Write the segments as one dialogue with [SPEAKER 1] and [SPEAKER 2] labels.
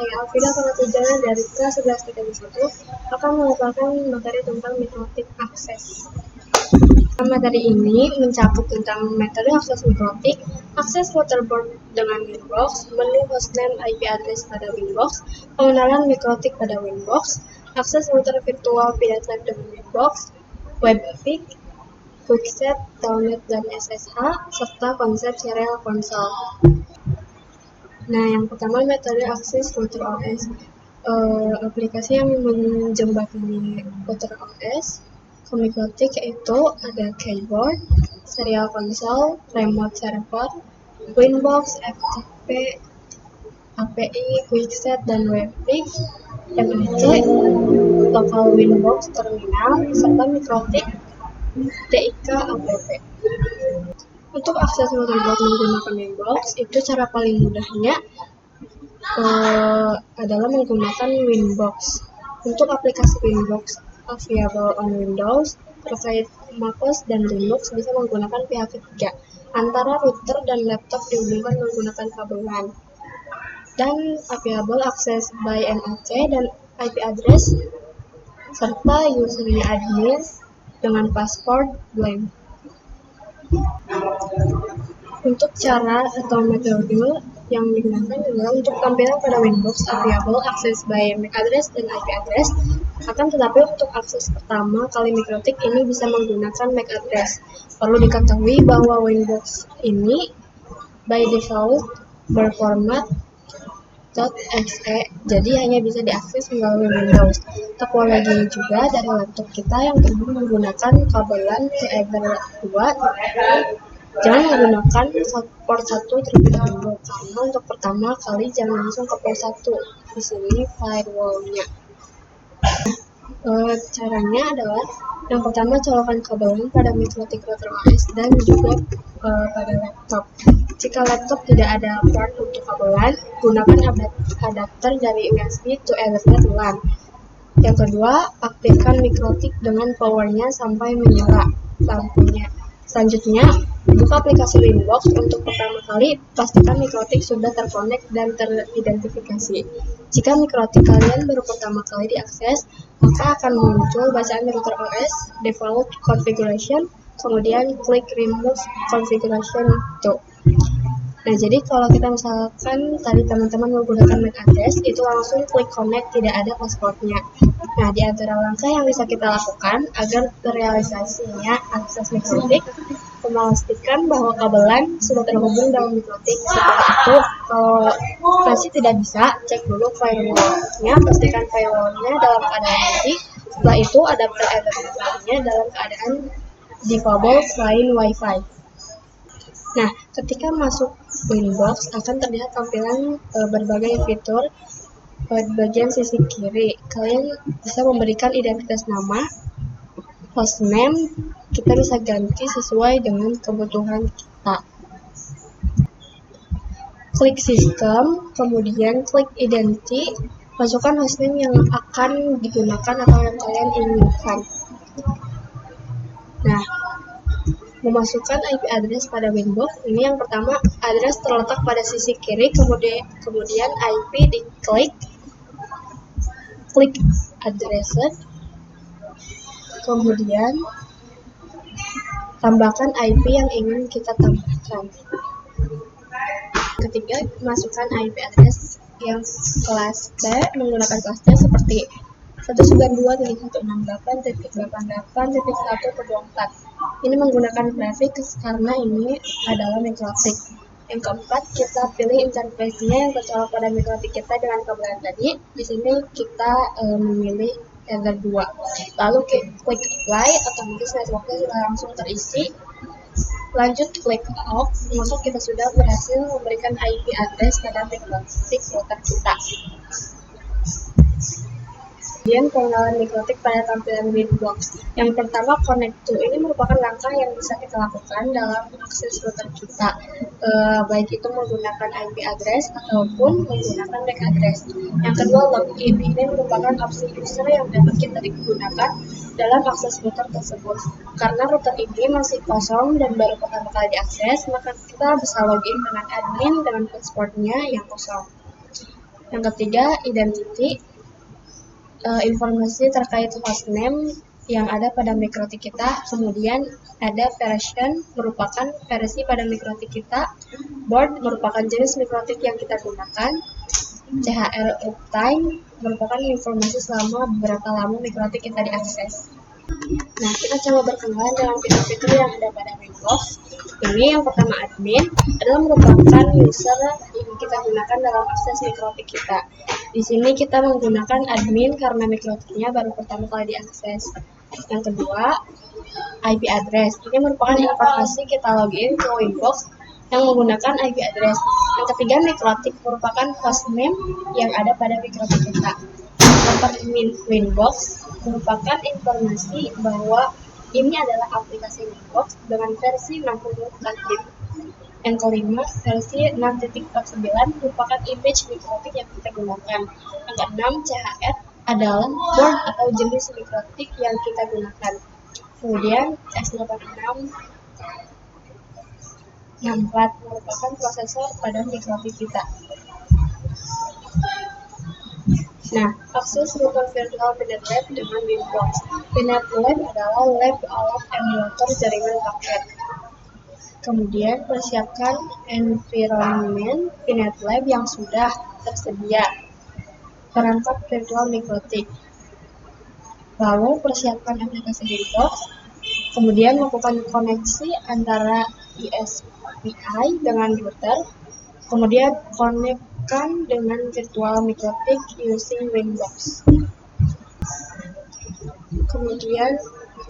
[SPEAKER 1] saya Alvida, pengajarnya dari kelas 11 TKJ 1 akan memaparkan materi tentang mikrotik akses. Materi ini mencakup tentang metode akses mikrotik, akses waterborne dengan Winbox, menu hostname IP address pada Winbox, pengenalan mikrotik pada Winbox, akses router virtual PDTlab dengan Winbox, WebEpic, QuickSet, Telnet dan SSH, serta konsep serial console. Nah, yang pertama metode akses router OS. Aplikasi yang menjembatani router OS ke mikrotik yaitu ada keyboard, serial console, remote server, Winbox, FTP, API, QuickSet, dan WebEpic, MAC, local Winbox terminal, serta mikrotik TIK app. Untuk akses motherboard menggunakan Winbox, itu cara paling mudahnya adalah menggunakan Winbox. Untuk aplikasi Winbox available on Windows, terkait macOS dan Linux bisa menggunakan pihak ketiga, antara router dan laptop dihubungkan menggunakan kabel LAN. Dan available access by NAC dan IP address, serta usernya admin dengan password blank. Untuk cara atau metode yang digunakan adalah untuk tampilan pada Winbox available access by MAC address dan IP address. Akan tetapi untuk akses pertama kali mikrotik ini bisa menggunakan MAC address. Perlu diketahui bahwa Winbox ini by default berformat .exe, jadi hanya bisa diakses melalui Windows. Topologi juga dari laptop kita yang terhubung menggunakan kabel LAN ke Ethernet 2. Jangan menggunakan port 1 terlebih dahulu, karena untuk pertama kali jangan langsung ke port 1. Di sini firewall-nya. Caranya adalah yang pertama colokan kabel LAN pada mikrotik router OS dan juga pada laptop. Jika laptop tidak ada port untuk kabel LAN, gunakan adapter dari USB to Ethernet LAN. Yang kedua, aktifkan mikrotik dengan powernya sampai menyala lampunya. Selanjutnya, buka aplikasi Winbox. Untuk pertama kali, pastikan mikrotik sudah terkonek dan teridentifikasi. Jika mikrotik kalian baru pertama kali diakses, maka akan muncul bacaan router OS default configuration, kemudian klik remove configuration to. Nah, jadi kalau kita misalkan tadi teman-teman menggunakan MAC address, itu langsung klik connect, tidak ada passwordnya. Nah, di antara langkah yang bisa kita lakukan agar terrealisasinya akses mikrotik, memastikan bahwa kabel LAN sudah terhubung dalam mikrotik. Setelah itu, kalau masih tidak bisa, cek dulu firewall-nya, pastikan firewall-nya dalam keadaan ready. Setelah itu, adapter Ethernet-nya dalam keadaan disabled selain Wi-Fi. Nah, ketika masuk Winbox akan terlihat tampilan berbagai fitur di bagian sisi kiri. Kalian bisa memberikan identitas nama, hostname, kita bisa ganti sesuai dengan kebutuhan kita. Klik sistem, kemudian klik identity, masukkan hostname yang akan digunakan atau yang kalian inginkan. Nah, memasukkan IP address pada Winbox, ini yang pertama address terletak pada sisi kiri, kemudian IP diklik, klik addressed, kemudian tambahkan IP yang ingin kita tambahkan. Ketiga, masukkan IP address yang kelas C, menggunakan kelas C seperti 192.168.88.1/24. Ini menggunakan prefix karena ini adalah mikrotik. Yang keempat, kita pilih interface-nya yang tercolok pada mikrotik kita dengan kabel LAN tadi. Di sini kita memilih Ether 2. Lalu klik apply, otomatis networknya sudah langsung terisi. Lanjut klik off, maka kita sudah berhasil memberikan IP address pada mikrotik router kita. Kemudian pengenalan mikrotik pada tampilan Winbox. Yang pertama, connect to. Ini merupakan langkah yang bisa kita lakukan dalam akses router kita, baik itu menggunakan IP address ataupun menggunakan MAC address. Yang kedua, login. Ini merupakan opsi user yang dapat kita digunakan dalam akses router tersebut. Karena router ini masih kosong dan baru pertama kali diakses, maka kita bisa login dengan admin dengan passwordnya yang kosong. Yang ketiga, identity, informasi terkait hostname yang ada pada mikrotik kita. Kemudian ada version, merupakan versi pada mikrotik kita. Board merupakan jenis mikrotik yang kita gunakan. CHR uptime merupakan informasi selama berapa lama mikrotik kita diakses. Nah, kita coba berkenalan dalam fitur-fitur yang ada pada Windows. Ini yang pertama, admin adalah merupakan user yang kita gunakan dalam akses mikrotik kita. Di sini kita menggunakan admin karena mikrotiknya baru pertama kali diakses. Yang kedua, IP address. Ini merupakan informasi kita login ke Windows yang menggunakan IP address. Yang ketiga, mikrotik merupakan hostname yang ada pada mikrotik kita. Keempat, Winbox merupakan informasi bahwa ini adalah aplikasi Winbox dengan versi 64 bit. Yang kelima, versi 6.49 merupakan image mikrotik yang kita gunakan. Yang keenam, CHR adalah board atau jenis mikrotik yang kita gunakan. Kemudian X86 64 merupakan prosesor pada mikrotik kita. Nah, akses router virtual Pinet Lab dengan Winbox. Pinet Lab adalah lab alat emulator jaringan paket. Kemudian persiapkan environment Pinet Lab yang sudah tersedia. Perangkat virtual mikrotik. Lalu persiapkan aplikasi Winbox. Kemudian lakukan koneksi antara ISPI dengan router. Kemudian konekkan dengan virtual mikrotik using Winbox. Kemudian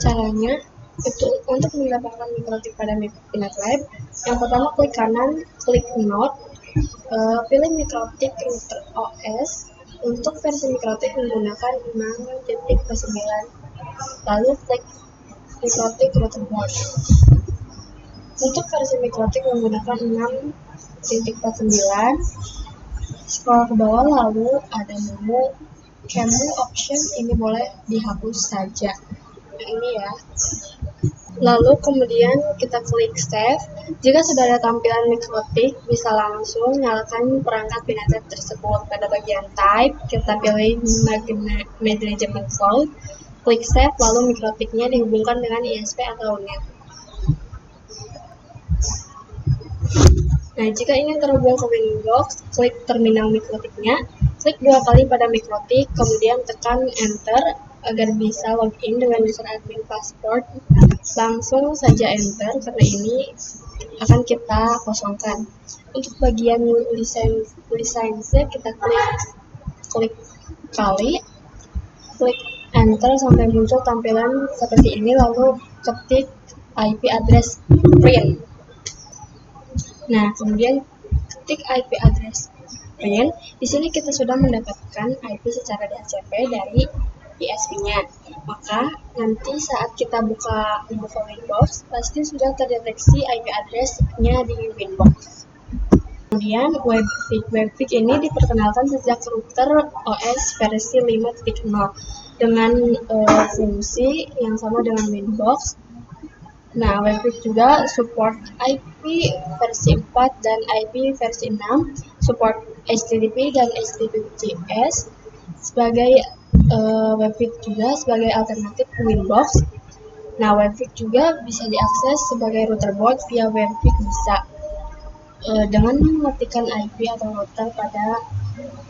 [SPEAKER 1] caranya itu untuk mendapatkan mikrotik pada Pinet Lab. Yang pertama, klik kanan, klik Node, pilih mikrotik router OS. Untuk versi mikrotik menggunakan 6.9, lalu klik mikrotik router board. Untuk versi mikrotik menggunakan 6.9, scroll ke bawah lalu ada menu camera option, ini boleh dihapus saja. Nah, ini ya. Lalu kemudian kita klik save. Jika sudah ada tampilan mikrotik, bisa langsung nyalakan perangkat Pinet Lab tersebut. Pada bagian type, kita pilih management cloud, klik save, lalu mikrotiknya dihubungkan dengan ISP atau net. Nah, jika ingin terhubung ke Windows, klik terminal mikrotiknya, klik 2 kali pada mikrotik, kemudian tekan enter agar bisa login dengan user admin password. Langsung saja enter karena ini akan kita kosongkan. Untuk bagian lisensi kita klik kali, klik enter sampai muncul tampilan seperti ini, lalu ketik IP address print. Nah, kemudian ketik IP address print. Di sini kita sudah mendapatkan IP secara DHCP dari ISP-nya. Maka nanti saat kita buka Windows, pasti sudah terdeteksi IP address-nya di Windows. Kemudian Webpick ini diperkenalkan sejak router OS versi 5.0 dengan fungsi yang sama dengan Windows. Nah, Webpick juga support IP versi 4 dan IP versi 6, support HTTP dan HTTPS. Sebagai Webpick juga sebagai alternatif Windows. Nah, Webpick juga bisa diakses sebagai router board via Webpick bisa dengan mengetikkan IP atau router pada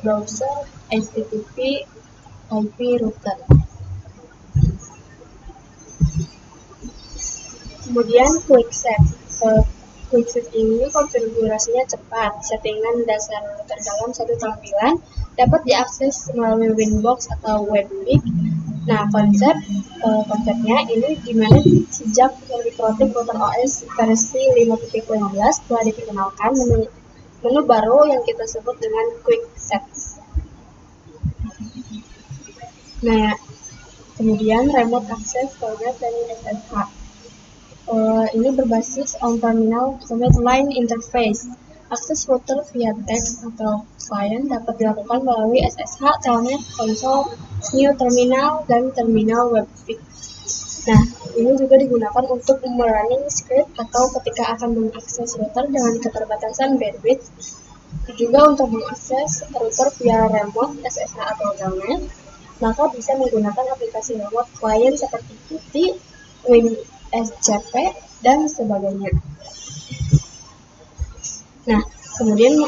[SPEAKER 1] browser HTTP IP router. Kemudian quick set. Quick set ini konfigurasinya cepat. Settingan dasar terdalam satu tampilan dapat diakses melalui Winbox atau Webpick. Nah, konsepnya ini dimana sejak mikrotik router OS versi 5.15 telah diperkenalkan menu baru yang kita sebut dengan quick set. Nah, kemudian remote access, format, dan SSH. Ini berbasis on terminal command line interface. Akses router via text atau client dapat dilakukan melalui SSH, telnet, konsol, new terminal, dan terminal Webpick. Nah, ini juga digunakan untuk running script atau ketika akan mengakses router dengan keterbatasan bandwidth. Juga untuk mengakses router via remote SSH atau telnet, maka bisa menggunakan aplikasi remote klien seperti Qt, WinSCP, dan sebagainya. Nah, kemudian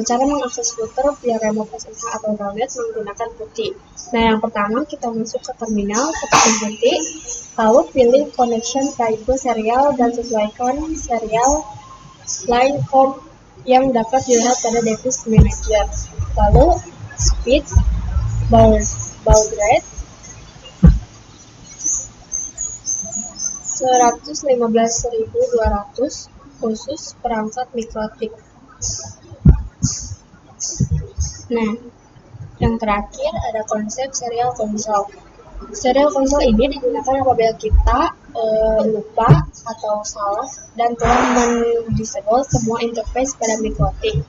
[SPEAKER 1] cara mengakses router via remote SSH atau telnet menggunakan Qt. Nah, yang pertama kita masuk ke terminal seperti Qt, lalu pilih connection type serial dan sesuaikan serial line home yang dapat dilihat pada device manager. Lalu speed, baud rate 115.200 khusus perangkat mikrotik. Nah, yang terakhir ada konsep serial console. Serial console ini digunakan apabila kita lupa atau salah dan telah mendisable semua interface pada mikrotik.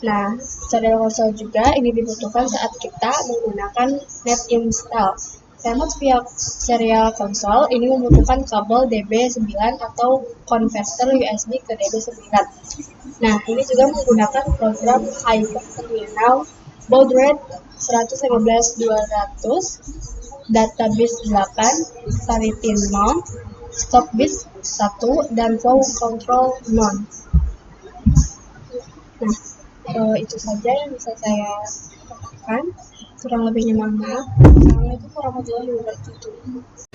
[SPEAKER 1] Nah, serial console juga ini dibutuhkan saat kita menggunakan net install. Remote via serial console ini membutuhkan kabel DB9 atau konverter USB ke DB9. Nah, ini juga menggunakan program Hyper Terminal, baud rate 115.200, database 8, parity 0, stop bit 1, dan flow control 0. Nah, itu saja yang bisa saya katakan. Kurang lebihnya mohon maaf. Assalamualaikum warahmatullahi wabarakatuh.